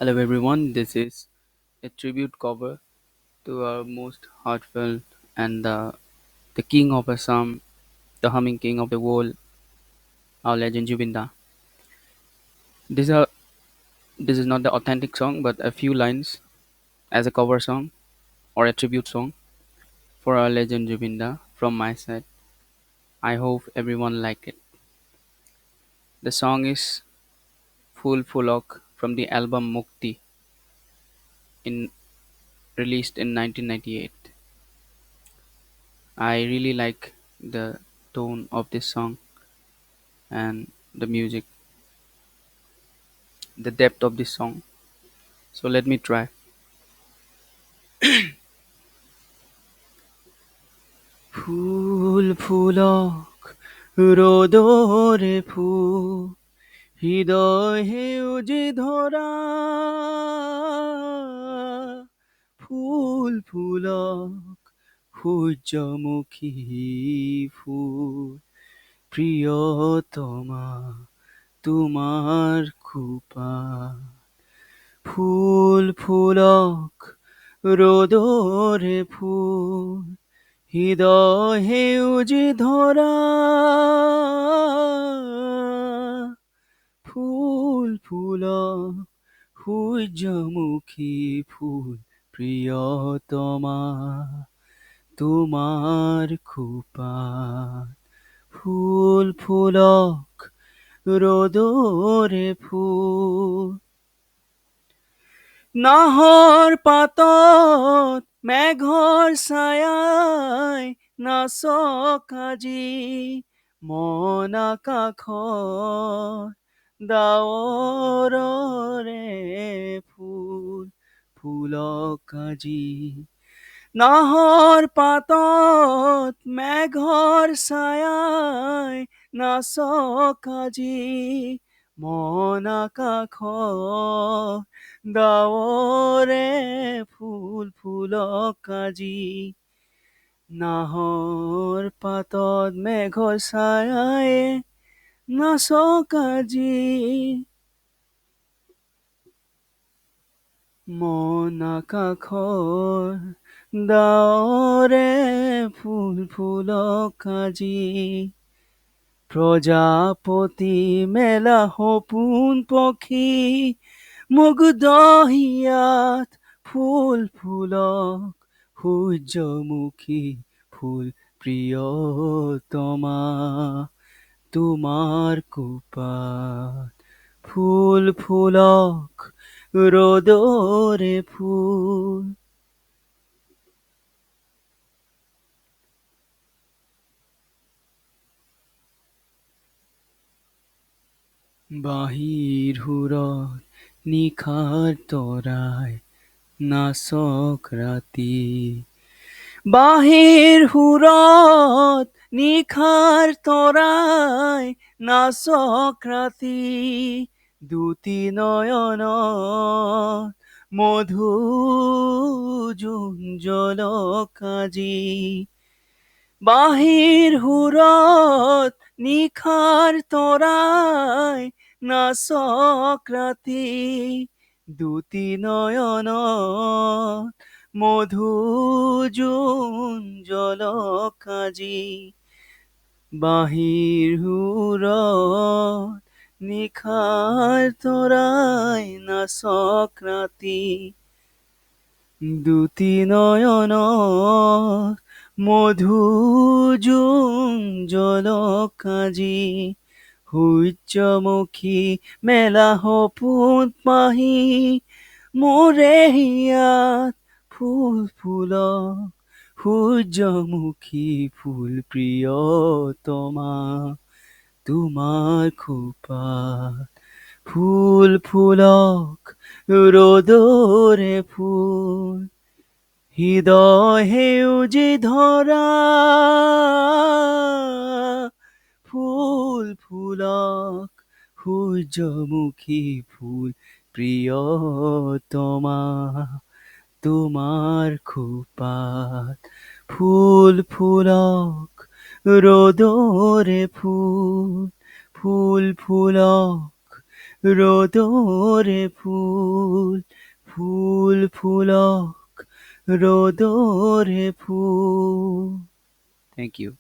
Hello everyone, this is a tribute cover to our most heartfelt and the king of Assam, the humming king of the world, our legend Jubinda. This, are, this is not the authentic song, but a few lines as a cover song or a tribute song for our legend Jubinda from my side. I hope everyone like it. The song is Full Fulok from the album Mukti in released in 1998. I really like the tone of this song and the music, the depth of this song. So let me try. ফুল ফুলক রোদরে ফুল হৃদয় হেউজি ধরা ফুল ফুলক সূৰ্যমুখী ফুল প্ৰিয়তমা তোমাৰ খোপা ফুল ফুলক ৰ'দৰে ফুল হৃদয় সেউজী ধৰা ফুল ফুলক সূৰ্যমুখী ফুল প্ৰিয়তমা তোমাৰ খোপাত ফুল ফুলক ৰ'দৰে ফুল নাহৰ পাতত মেঘৰ ছায়াই নাচক আজি মন আকাশৰ ডাৱৰৰে ফুল ফুলক আজি নাহৰ পাতত মেঘৰ ছায়াই নাচক আজি মন আকাশৰ ডাৱৰে ফুল ফুলক আজি নাহৰ পাতত মেঘৰ ছায়াই নাচক আজি মন আকাশৰ ডাৱৰে ফুল ফুলক আজি প্ৰজাপতি মেলা সপোন পক্ষী মুগ্ধ হিয়াত ফুল ফুলক সূৰ্যমুখী ফুল প্ৰিয়তমা তোমাৰ কোপাত ফুল ফুলক ৰ'দৰে ফুল বাঁহীৰ সুৰত নিশাৰ তৰাই নাচক ৰাতি বাঁহীৰ সুৰত নিশাৰ তৰাই নাচক ৰাতি দুটি নয়নত মধু জোন জলক আজি বাঁহীৰ সুৰত নিশাৰ তৰাই নাচক ৰাতি দুটি নয়নত মধু জোন জলক আজি বাঁহীৰ সুৰত নিশাৰ তৰাই নাচক ৰাতি দুটি নয়নত মধু জোন জলক আজি সূৰ্যমুখী মেলা সপোন পাহি মোৰে হিয়াত ফুল ফুলক সূৰ্যমুখী ফুল প্ৰিয়তমা তোমাৰ খোপাত ফুল ফুলক ৰ'দৰে ফুল হৃদয় সেউজী ধৰা ফুল ফুলক সূৰ্যমুখী ফুল প্ৰিয়তমা তোমাৰ খোপাত ফুল ফুলক ৰ'দৰে ফুল ফুল ফুলক ৰ'দৰে ফুল, ফুল ফুলক ৰ'দৰে ফুল. Thank you.